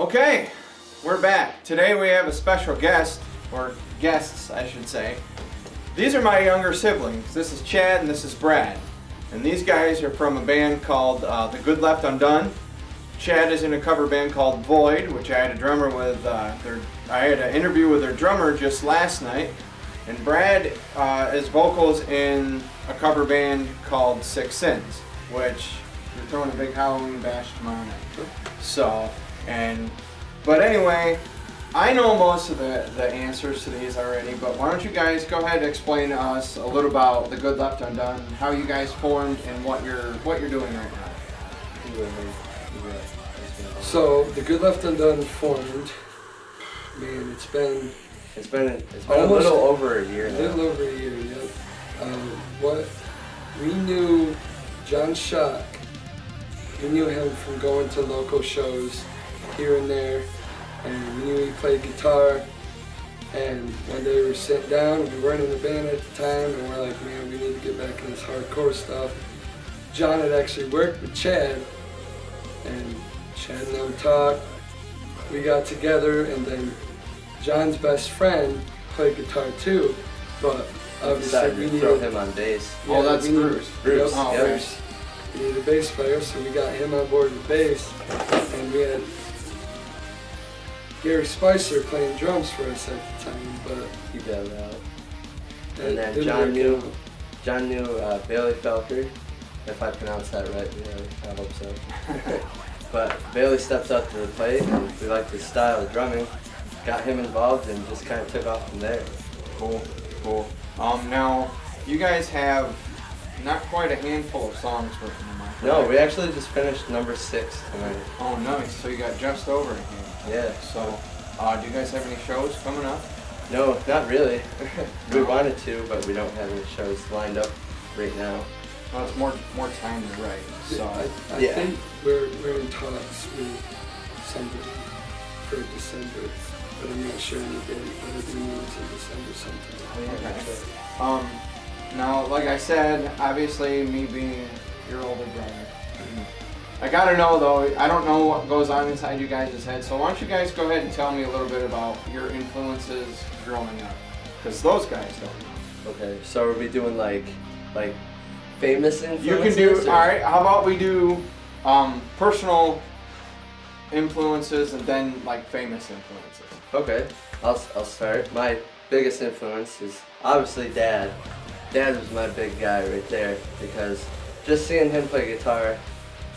Okay, we're back. Today we have a special guest, or guests I should say. These are my younger siblings. This is Chad and this is Brad. And these guys are from a band called The Good Left Undone. Chad is in a cover band called VOID, which I had a drummer with, I had an interview with their drummer just last night. And Brad is vocals in a cover band called Sixx Sinns, which you're throwing a big Halloween bash tomorrow night. So, but anyway, I know most of the answers to these already, but why don't you guys go ahead and explain to us a little about The Good Left Undone, how you guys formed, and what you're doing right now. So The Good Left Undone formed. Man, it's been a little over a year now. A little over a year, yep. What we knew, John Shock. We knew him from going to local shows here and there, and we knew he played guitar. And one day we were sitting down, we weren't in the band at the time, and we're like, man, we need to get back in this hardcore stuff. John had actually worked with Chad, and Chad and them talked. We got together, and then John's best friend played guitar too, but obviously we needed throw him on bass. Yeah, oh, that's Bruce. Bruce. Oh, Yep. okay. We needed a bass player, so we got him on board with bass, and we had Gary Spicer playing drums for us at the time, but He got out. that And then didn't John work knew out. Bailey Felker, if I pronounced that right. Yeah, I hope so. But Bailey steps up to the plate, and we liked his style of drumming. Got him involved, and just kind of took off from there. Cool, cool. Now, you guys have not quite a handful of songs written in my No, we actually just finished number 6 tonight. Oh, nice. So you got just over a hand. Yeah. So, do you guys have any shows coming up? No, not really. We wanted to, but we don't have any shows lined up right now. Well, it's more time to write. So, I Yeah. think we're in talks with somebody for December, but I'm not sure any date, but I do know it's in December sometime. okay. Now, like I said, obviously me being your older brother, I gotta know though, I don't know what goes on inside you guys' head, so why don't you guys go ahead and tell me a little bit about your influences growing up, because those guys don't know. Okay, so are we doing like famous influences? You can do, or- alright, how about we do personal influences and then like famous influences. Okay, I'll start. My biggest influence is obviously Dad. Dad was my big guy right there, because just seeing him play guitar,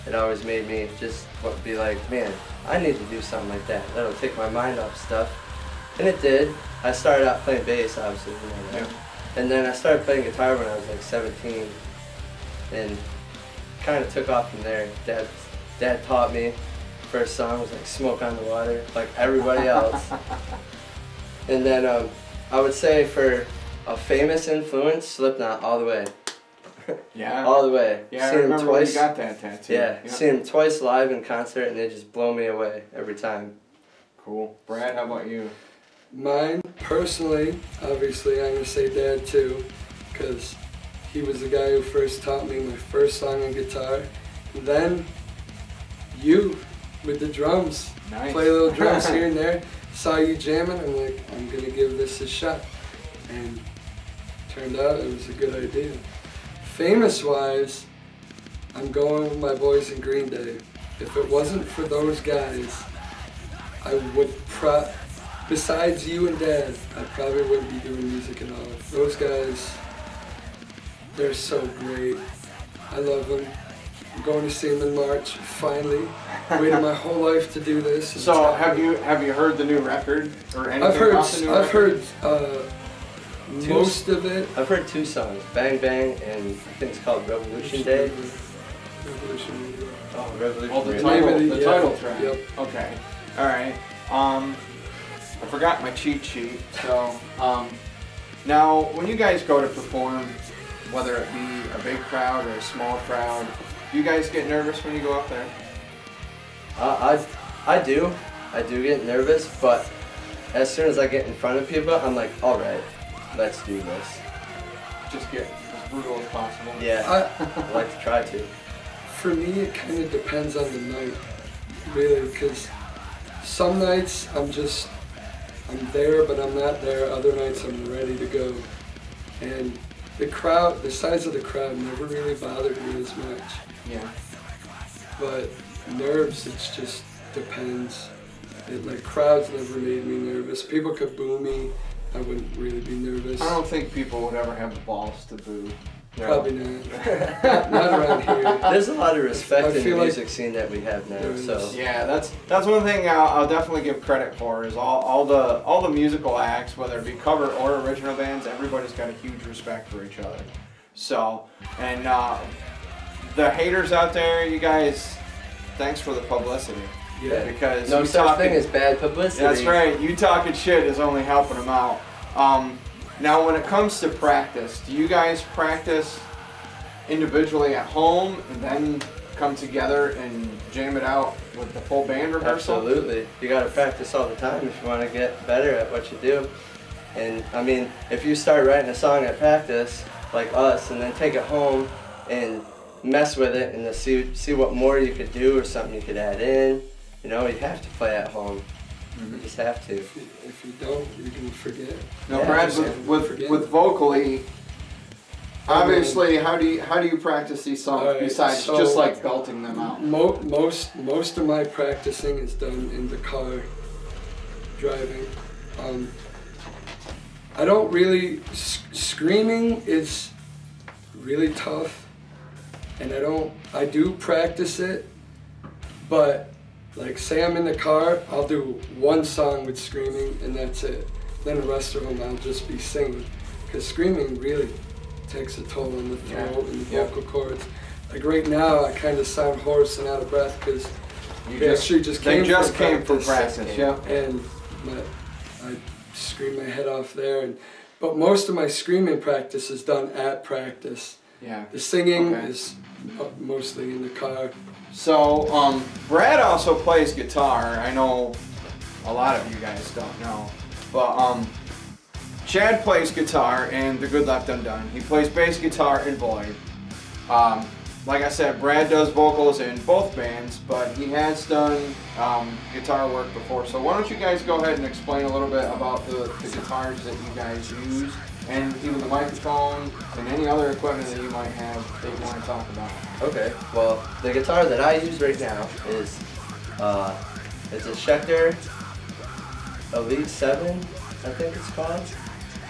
it always made me just be like, man, I need to do something like that. That'll take my mind off stuff. And it did. I started out playing bass, obviously, you know that. Yeah. And then I started playing guitar when I was like 17, and kind of took off from there. Dad taught me. First song was like Smoke on the Water, like everybody else. And then I would say for a famous influence, Slipknot all the way. Yeah. All the way. Yeah, Seen I them remember when you twice. got that tattoo. Yeah, seen them twice live in concert, and they just blow me away every time. Cool. Brad, how about you? Mine, personally, obviously I'm going to say Dad too, because he was the guy who first taught me my first song on guitar. And then you, with the drums. Nice. Play little drums here and there. Saw you jamming, I'm like, I'm going to give this a shot. And turned out it was a good idea. Famous-wise, I'm going with my boys in Green Day. If it wasn't for those guys, I would besides you and Dad, I probably wouldn't be doing music at all. Those guys, they're so great. I love them. I'm going to see them in March, finally. Waited my whole life to do this. So have you heard the new record or anything? I've heard most of it. I've heard 2 songs, Bang Bang and I think it's called Revolution Day. Revolution. Oh, Revolution Oh, the Day. title track. Yep. Okay. All right. I forgot my cheat sheet. So now when you guys go to perform, whether it be a big crowd or a small crowd, do you guys get nervous when you go up there? I do get nervous, but as soon as I get in front of people, I'm like, all right, let's do this. Just get as brutal as possible. Yeah, I like to try to. For me, it kind of depends on the night, really, because some nights I'm there, but I'm not there. Other nights I'm ready to go. And the size of the crowd never really bothered me as much. Yeah. But nerves, it just depends. Like crowds never made me nervous. People could boo me, I wouldn't really be nervous. I don't think people would ever have the balls to boo. No. Probably not. Not around here. There's a lot of respect in the music like scene that we have now. So yeah, that's one thing I'll definitely give credit for is all the musical acts, whether it be cover or original bands, everybody's got a huge respect for each other. So, and the haters out there, you guys, thanks for the publicity. Yeah. Because no such thing as bad publicity. That's right. You talking shit is only helping them out. Now, when it comes to practice, do you guys practice individually at home and then come together and jam it out with the full band rehearsal? Absolutely. You got to practice all the time if you want to get better at what you do. And I mean, if you start writing a song at practice, like us, and then take it home and mess with it and see what more you could do or something you could add in, you know, you have to play at home. You just have to. If you don't, you're going to forget. Now, Yeah, Brad, with vocally, obviously, how do you practice these songs besides just like belting them out? Most of my practicing is done in the car, driving. I don't really, screaming is really tough, and I do practice it, but like say I'm in the car, I'll do one song with screaming and that's it. Then the rest of them I'll just be singing, because screaming really takes a toll on the throat and the vocal cords. Like right now I kind of sound hoarse and out of breath because she just came from practice. Yeah. And I scream my head off there. But most of my screaming practice is done at practice. Yeah. The singing is mostly in the car. So, Brad also plays guitar. I know a lot of you guys don't know, but Chad plays guitar in The Good Left Undone. He plays bass guitar in VOID. Like I said, Brad does vocals in both bands, but he has done guitar work before. So why don't you guys go ahead and explain a little bit about the guitars that you guys use, and even the microphone and any other equipment that you might have that you want to talk about. Okay, well, the guitar that I use right now is it's a Schecter Elite 7, I think it's called.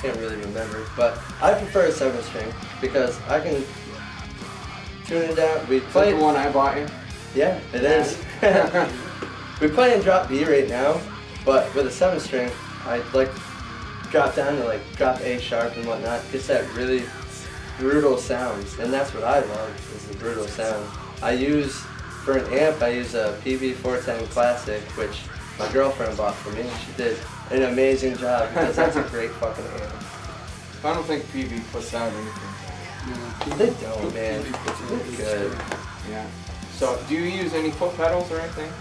Can't really remember, but I prefer a 7-string because I can tune it down. We play the one I bought you? Yeah, it is. We play in drop B right now, but with a 7-string, I'd like to drop down to like drop A sharp and whatnot. Gets that really brutal sound, and that's what I love, is the brutal sound. For an amp, I use a PV410 Classic, which my girlfriend bought for me. She did an amazing job because that's a great fucking amp. I don't think PV puts out anything. They don't, man. It's good. Yeah. So, do you use any foot pedals or anything?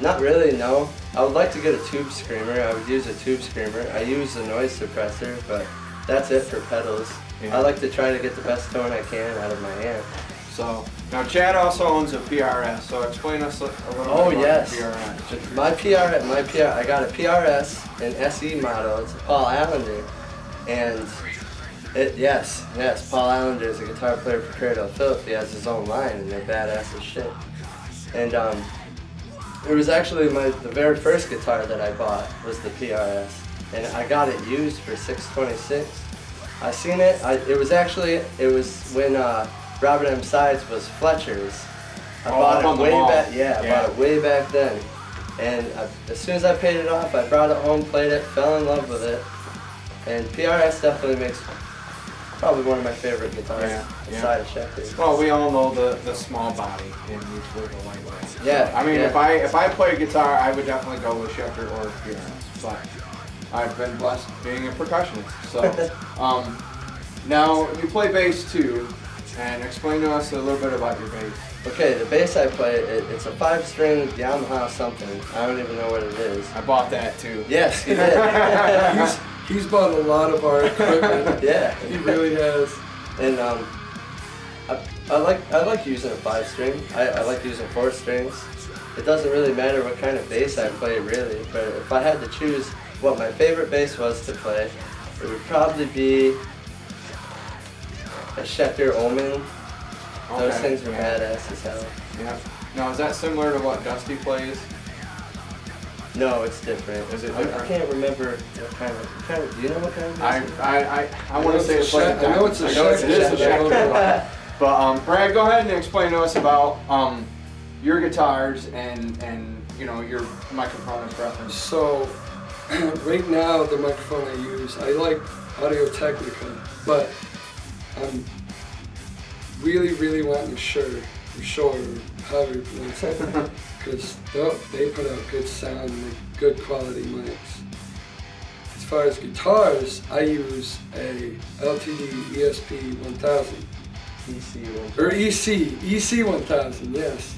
Not really, no. I would like to get a tube screamer. I would use a tube screamer. I use a noise suppressor, but that's it for pedals. Yeah. I like to try to get the best tone I can out of my amp. So, now Chad also owns a PRS, so explain us a little bit about yes. the PRS. I got a PRS, an SE model. It's a Paul Allender, and yes, Paul Allender is a guitar player for Cradle of Filth. He has his own line, and they're badass as shit. And it was actually the very first guitar that I bought was the PRS, and I got it used for $626. I seen it. It was when Robert M. Sides was Fletcher's. I bought it way back. Yeah, I bought it way back then. And as soon as I paid it off, I brought it home, played it, fell in love with it. And PRS definitely makes probably one of my favorite guitars aside of Schecter. Well, we all know the small body and usually the lightweight. Yeah. I mean, if I play guitar, I would definitely go with Schecter or PRS. But I've been blessed being a percussionist. So, now you play bass too, and explain to us a little bit about your bass. Okay, the bass I play, it's a 5-string Yamaha something. I don't even know what it is. I bought that too. Yes, he did. He's bought a lot of our equipment. Yeah, he really has. And I like using a 5-string. I like using 4 strings. it doesn't really matter what kind of bass I play really, but if I had to choose what my favorite bass was to play, it would probably be a Schecter Omen. Those things were badass as hell. Yeah. Now, is that similar to what Dusty plays? No, it's different. Is it I different? can't remember what kind of. Do you know what kind of bass? I want to say it's like I know it's a Schecter. it is a Schecter. But Brad, go ahead and explain to us about your guitars and you know your microphone and preference. So right now the microphone I use, I like Audio-Technica, but I'm really wanting a Shure, however you pronounce it, because they put out good sound and good quality mics. As far as guitars, I use a LTD ESP 1000. Or EC 1000, yes.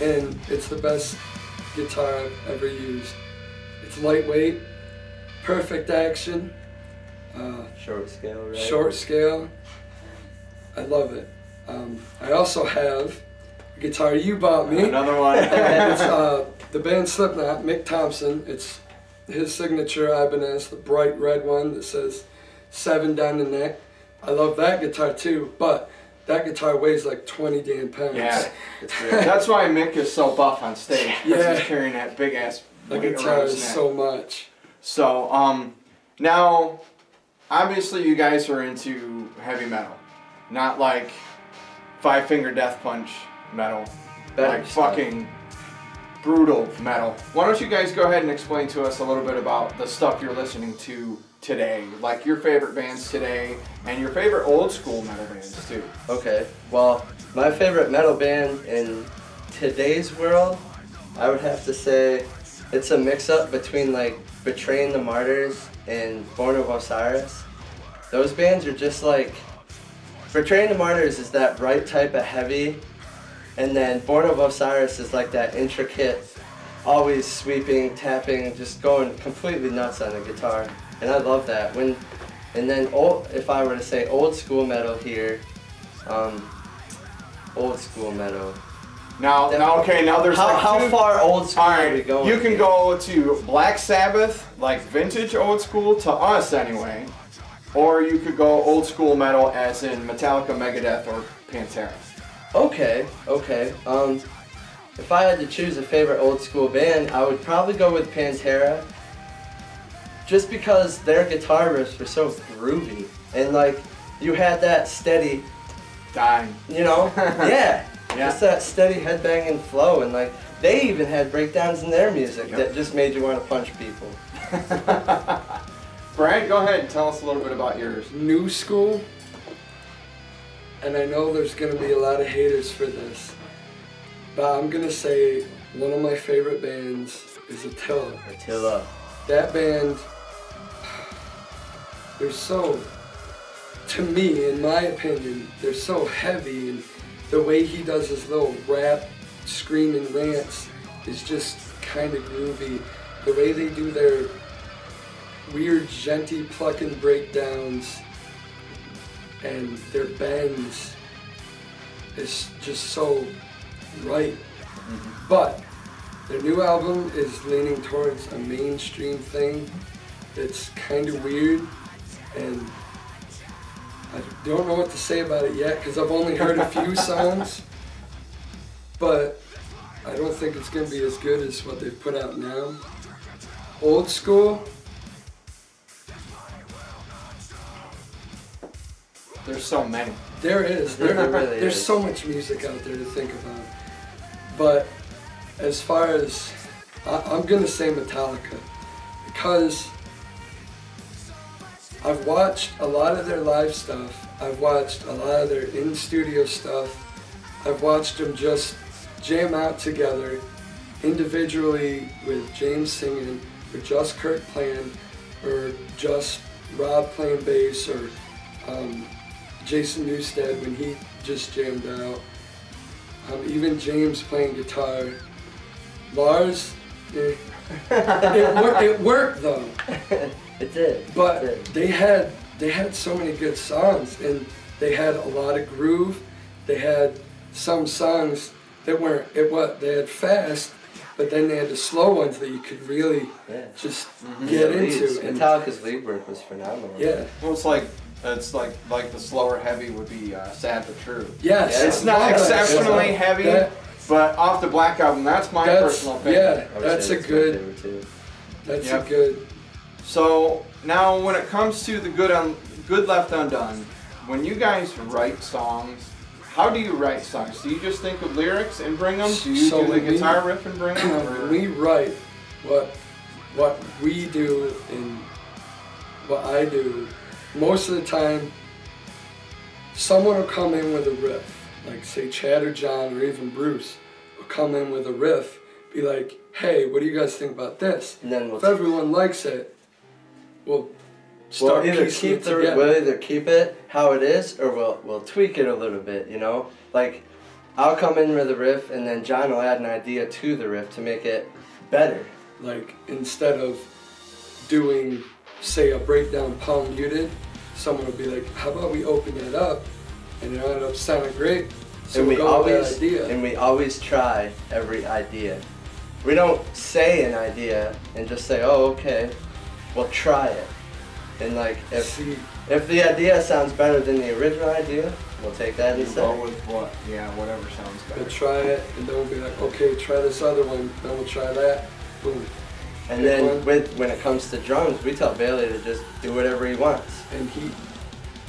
And it's the best guitar I've ever used. It's lightweight, perfect action. Short scale, right? Short scale. I love it. I also have a guitar you bought me. Another one. It's the band Slipknot, Mick Thompson. It's his signature Ibanez, the bright red one that says 7 down the neck. I love that guitar too, but that guitar weighs like 20 damn pounds. Yeah, that's why Mick is so buff on stage. Yeah. He's carrying that big ass The weight guitar around his is neck. so much. So now, obviously you guys are into heavy metal, not like Five Finger Death Punch metal, like fucking brutal metal. Why don't you guys go ahead and explain to us a little bit about the stuff you're listening to today, like your favorite bands today and your favorite old school metal bands too. Okay, well, my favorite metal band in today's world, I would have to say it's a mix-up between like Betraying the Martyrs and Born of Osiris. Those bands are just like, Betraying the Martyrs is that right type of heavy, and then Born of Osiris is like that intricate, always sweeping, tapping, just going completely nuts on the guitar. And I love that. And then if I were to say old school metal here, old school metal. Now there's how far old school are we going? You can go to Black Sabbath, like vintage old school to us anyway, or you could go old school metal as in Metallica, Megadeth, or Pantera. Okay. If I had to choose a favorite old school band, I would probably go with Pantera. Just because their guitar riffs were so groovy, and like you had that steady, Dying. you know, yeah, Yeah. just that steady headbanging flow, and like they even had breakdowns in their music Yep. that just made you want to punch people. Brad, go ahead and tell us a little bit about yours. New school, and I know there's gonna be a lot of haters for this, but I'm gonna say one of my favorite bands is Attila. Attila. That band, they're so, to me, in my opinion, they're so heavy, and the way he does his little rap, screaming rants is just kind of groovy. The way they do their weird, genty plucking breakdowns and their bends is just so right. But their new album is leaning towards a mainstream thing. It's kind of weird, and I don't know what to say about it yet because I've only heard a few songs, but I don't think it's going to be as good as what they've put out now. Old school, There's so many. there is. There really There's is. so much music out there to think about. But as far as, I'm going to say Metallica, because I've watched a lot of their live stuff. I've watched a lot of their in-studio stuff. I've watched them just jam out together individually with James singing, or just Kurt playing, or just Rob playing bass, or Jason Newsted when he just jammed out. Even James playing guitar. Lars, it worked though. It did. But it did. they had so many good songs, and they had a lot of groove. They had some songs that weren't they had fast, but then they had the slow ones that you could really just get into. And Metallica's lead work was phenomenal. Yeah. Well, it's like the slower heavy would be Sad But True. Yes. Yeah, it's not exceptionally heavy, but off the Black Album, that's my personal favorite. Yeah, that's a good. That's a good. So now, when it comes to the Good Left Undone, when you guys write songs, how do you write songs? Do you just think of lyrics and bring them? Do you do the guitar riff and bring them? When we write, what we do and what I do, most of the time, someone will come in with a riff, like say Chad or John or even Bruce will come in with a riff, be like, hey, what do you guys think about this? And then if everyone likes it, we'll either keep it how it is, or we'll tweak it a little bit, you know? Like, I'll come in with a riff, and then John will add an idea to the riff to make it better. Like, instead of doing, say, a breakdown palm muted, someone will be like, how about we open it up, and it ended up sounding great, so we always try every idea. We don't say an idea and just say, oh, okay, we'll try it. And like, if the idea sounds better than the original idea, we'll take that instead. Go with whatever sounds better. We'll try it, and then we'll be like, okay, try this other one, then we'll try that, boom. And then when it comes to drums, we tell Bailey to just do whatever he wants. And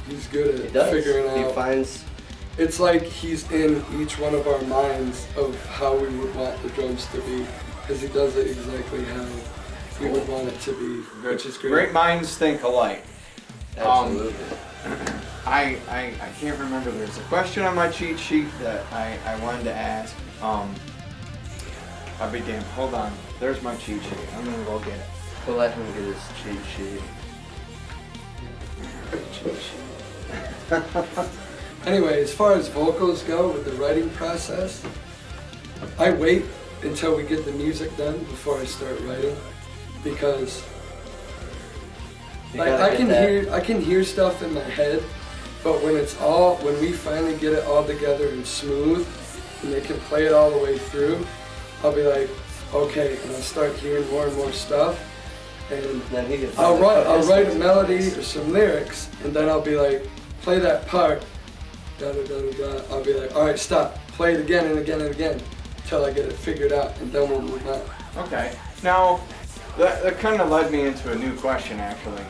he's good at figuring out. He finds. It's like he's in each one of our minds of how we would want the drums to be, because he does it exactly how we would want it to be, which is great. Great minds think alike. Absolutely. I can't remember. There's a question on my cheat sheet that I wanted to ask. I'll be damned. Hold on. There's my cheat sheet. I'm gonna go get it. We'll let him get his cheat sheet. Anyway, as far as vocals go with the writing process, I wait until we get the music done before I start writing, because like I can hear stuff in my head, but when we finally get it all together and smooth, and they can play it all the way through, I'll be like, okay, and I'll start hearing more and more stuff, and then I'll write a melody or some lyrics, and then I'll be like, play that part, da da da da da. I'll be like, all right, stop, play it again and again and again, until I get it figured out, and then we'll move on. Okay. Now, that kind of led me into a new question, actually.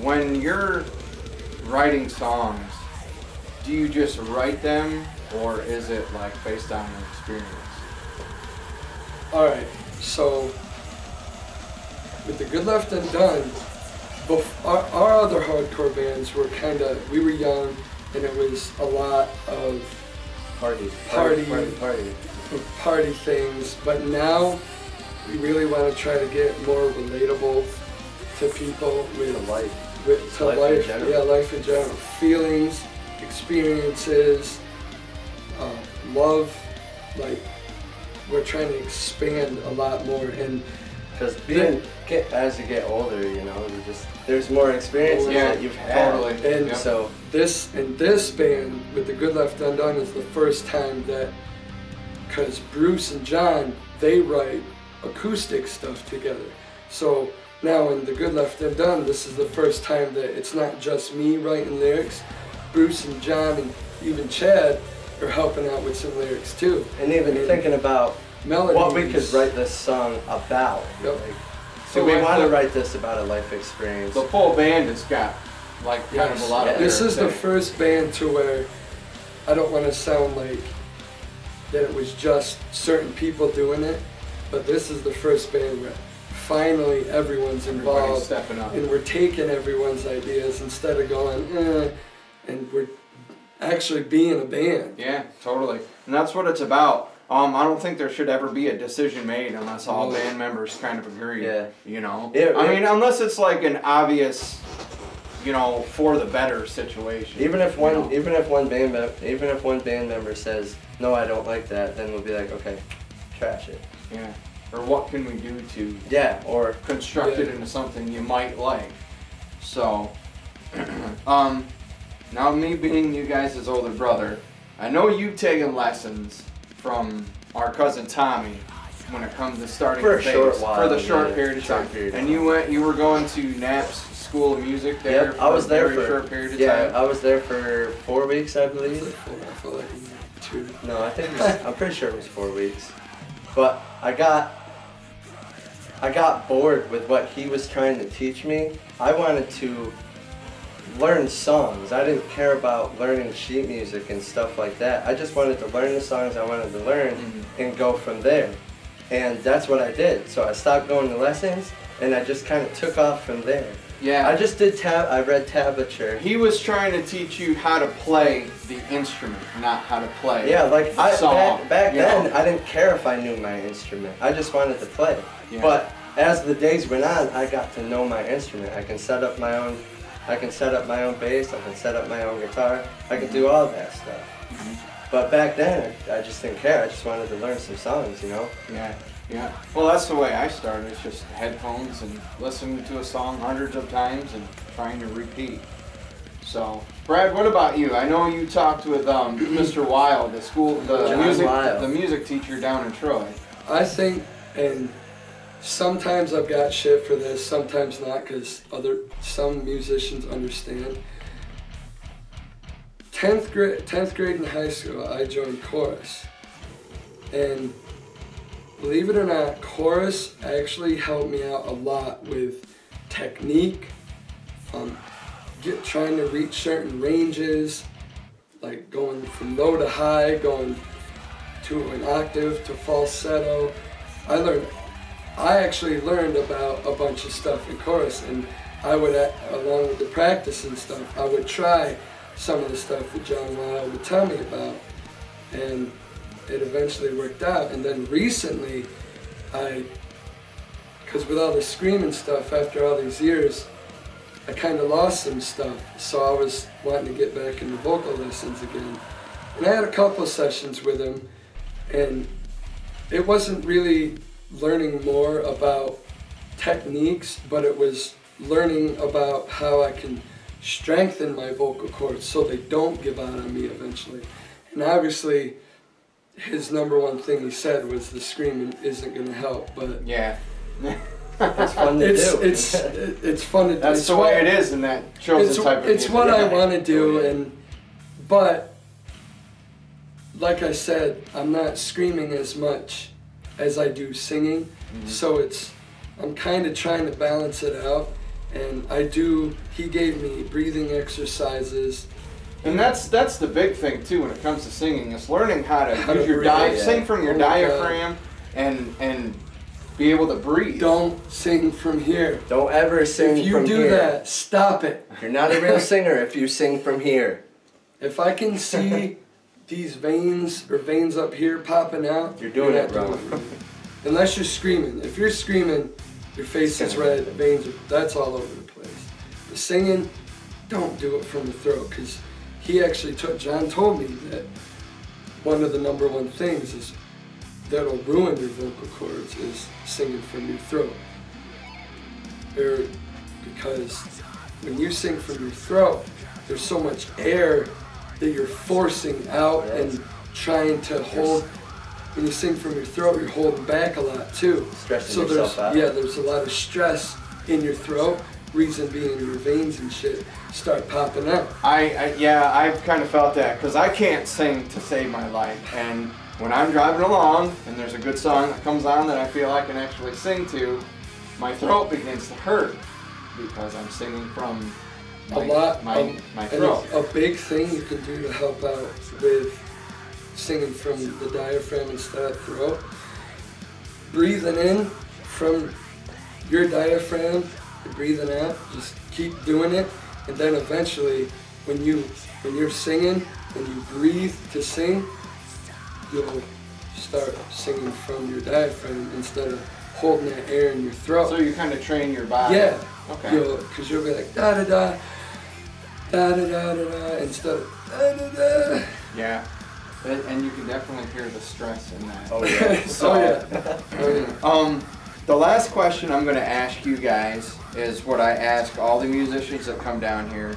When you're writing songs, do you just write them, or is it like based on your experience? All right. So with the Good Left Undone, our other hardcore bands were we were young, and it was a lot of party things, but now we really want to try to get more relatable to people with life in general, feelings, experiences, love. Like, we're trying to expand a lot more, and because as you get older, you know, there's more experiences that you've had. Totally. And so this band with the Good Left Undone is the first time that, because Bruce and John, they write acoustic stuff together. So now in the Good Left Undone, this is the first time that it's not just me writing lyrics. Bruce and John and even Chad are helping out with some lyrics too. And even thinking about melodies, what we could write this song about. Yep. So we want to write this about a life experience. The full band has got like kind of a lot of This is the first band to where I don't want to sound like that it was just certain people doing it, but this is the first band where finally everyone's involved, stepping up, and we're taking everyone's ideas instead of going, and we're actually being a band. Yeah, totally. And that's what it's about. I don't think there should ever be a decision made unless all band members kind of agree. Yeah. You know? I mean, unless it's like an obvious, you know, for the better situation. Even if one band member says, no, I don't like that, then we'll be like, okay, trash it. Yeah. Or what can we do to or construct it into something you might like. So now me being you guys' older brother, I know you've taken lessons from our cousin Tommy when it comes to starting For the a short bass. while, For the short yeah, period of short time. period of And time. you were going to Knapp's School of Music there. Yep, for I was a there very for short period of yeah, time. I was there for 4 weeks, I believe. I felt like 2. No, I think it was, I'm pretty sure it was 4 weeks. But I got bored with what he was trying to teach me. I wanted to learn songs. I didn't care about learning sheet music and stuff like that. I just wanted to learn the songs I wanted to learn and go from there. And that's what I did. So I stopped going to lessons and I just kind of took off from there. Yeah. I just did I read tablature. He was trying to teach you how to play the instrument, not how to play Yeah, like the song. back you then, know? I didn't care if I knew my instrument. I just wanted to play. Yeah. But as the days went on, I got to know my instrument. I can set up my own bass. I can set up my own guitar. I can do all that stuff. But back then, I just didn't care. I just wanted to learn some songs, you know. Yeah, yeah. Well, that's the way I started. It's just headphones and listening to a song hundreds of times and trying to repeat. So, Brad, what about you? I know you talked with Mr. Wild, the music teacher down in Troy. I think, and sometimes I've got shit for this, sometimes not, because some musicians understand. 10th grade in high school, I joined chorus, and believe it or not, chorus actually helped me out a lot with technique, trying to reach certain ranges, like going from low to high, going to an octave to falsetto. I actually learned about a bunch of stuff in chorus, and I would, along with the practice and stuff, I would try some of the stuff that John Wild would tell me about, and it eventually worked out. And then recently, because with all the screaming stuff, after all these years, I kind of lost some stuff, so I was wanting to get back into vocal lessons again. And I had a couple sessions with him, and it wasn't really learning more about techniques, but it was learning about how I can strengthen my vocal cords so they don't give out on me eventually. And obviously, his number one thing he said was the screaming isn't going to help, but yeah. It's fun to do. It's fun to do. That's the way it is in that chosen type of music. It's what I want to do, but like I said, I'm not screaming as much as I do singing, so I'm kind of trying to balance it out, and he gave me breathing exercises. And that's the big thing too when it comes to singing, is learning how to use your breathe. sing from your diaphragm and be able to breathe. Don't sing from here. Don't ever sing from here. If you do that, stop it. You're not a real singer if you sing from here. If I can see these veins up here popping out, you're doing it wrong. Unless you're screaming. If you're screaming, your face is red, that's all over the place. The singing, don't do it from the throat, because John told me that one of the number one things is that'll ruin your vocal cords is singing from your throat. Because when you sing from your throat, there's so much air that you're forcing out and trying to hold. When you sing from your throat, you're holding back a lot too. Stressing yourself out. Yeah, there's a lot of stress in your throat. Reason being your veins and shit start popping out. I've kind of felt that, because I can't sing to save my life, and when I'm driving along and there's a good song that comes on that I feel I can actually sing to, my throat begins to hurt because I'm singing from my throat. A big thing you can do to help out with singing from the diaphragm instead of throat, breathing in from your diaphragm, and breathing out, just keep doing it, and then eventually when you're singing, when you breathe to sing, you'll start singing from your diaphragm instead of holding that air in your throat. So you kind of train your body. Yeah. Okay. Because you'll be like da da da, da da da da da, instead of da da da. Yeah. And you can definitely hear the stress in that. Oh yeah. So, Oh yeah. The last question I'm going to ask you guys is what I ask all the musicians that come down here.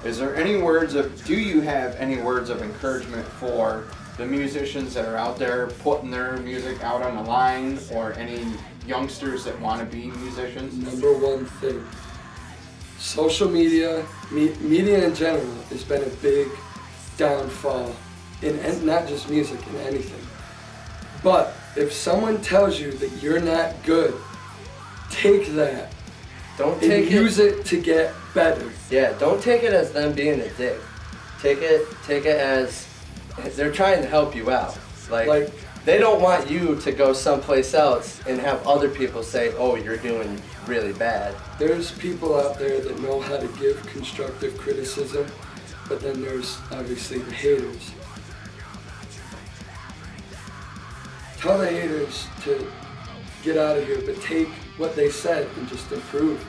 Do you have any words of encouragement for the musicians that are out there putting their music out on the line, or any youngsters that want to be musicians? Number one thing, social media, media in general, has been a big downfall in not just music, in anything. But if someone tells you that you're not good, take that. Don't take use it to get better. Yeah, don't take it as them being a dick. Take it as they're trying to help you out. Like they don't want you to go someplace else and have other people say, "Oh, you're doing really bad." There's people out there that know how to give constructive criticism, but then there's obviously the haters. Tell the haters to get out of here, but take what they said and just improve.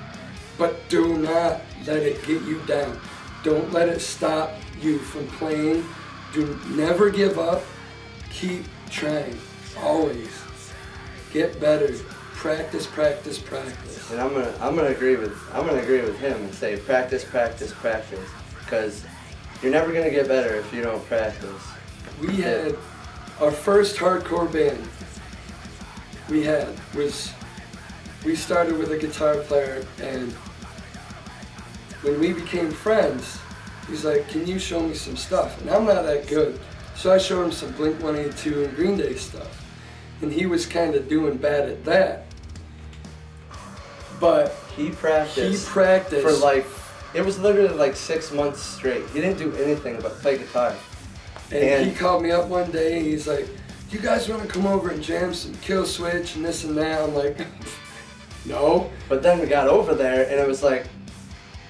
But do not let it get you down. Don't let it stop you from playing. Never give up. Keep trying. Always. Get better. Practice, practice, practice. And I'm gonna agree with him and say practice, practice, practice. Because you're never gonna get better if you don't practice. We had our first hardcore band we started with a guitar player, and when we became friends, he's like, "Can you show me some stuff?" And I'm not that good, so I showed him some Blink-182 and Green Day stuff, and he was kind of doing bad at that. But he practiced for like, it was literally like 6 months straight. He didn't do anything but play guitar. And he called me up one day and he's like, "You guys want to come over and jam some Kill Switch and this and that?" I'm like, no. But then we got over there and it was like,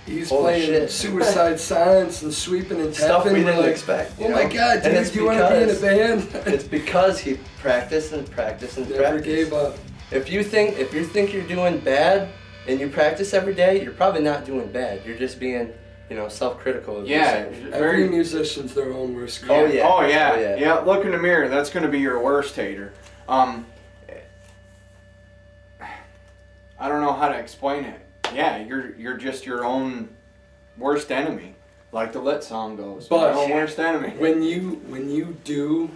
he's playing Suicide Silence and Sweeping and Tapping. Stuff we didn't expect. Oh my God, dude, do you want to be in a band? It's because he practiced and practiced and Never practiced. gave up. If you think you're doing bad and you practice every day, you're probably not doing bad. You're just being, self-critical of yourself. Every musician's their own worst critic. Oh yeah. Oh yeah. Yeah. Look in the mirror. That's going to be your worst hater. I don't know how to explain it. Yeah, you're just your own worst enemy, like the Lit song goes. But your own worst enemy. When you do,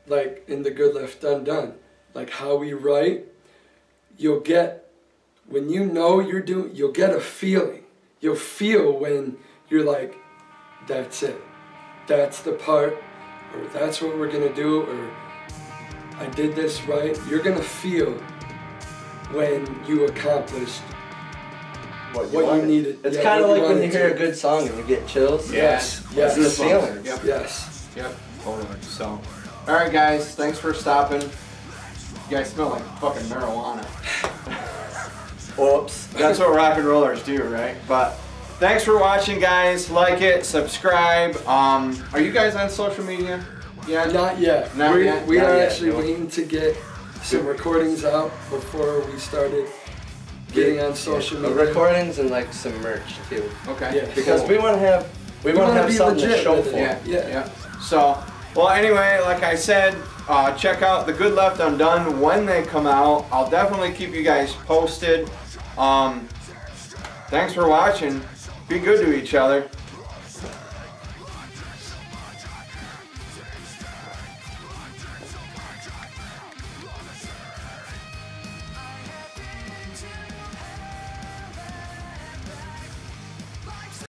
like in the Good Left Undone, like how we write, you'll get you'll get a feeling. You'll feel when you're like, that's it. That's the part, or that's what we're gonna do, or I did this right. You're gonna feel when you accomplished what you needed. It's kind of like when you hear a good song and you get chills. Yes. It's the feeling. Yep. Yes. Yep. Totally. So, all right, guys. Thanks for stopping. You guys smell like fucking marijuana. Whoops. That's what rock and rollers do, right? But thanks for watching, guys. Like it, subscribe. Are you guys on social media? Yeah. Not yet. Not yet. We Not are yet. actually waiting to get some recordings out before we started getting on social The media. recordings and like some merch too. Okay. Yeah. Because we want to have be something to legit show with for. it. Yeah. So, well, anyway, like I said, check out The Good Left Undone when they come out. I'll definitely keep you guys posted. Thanks for watching. Be good to each other.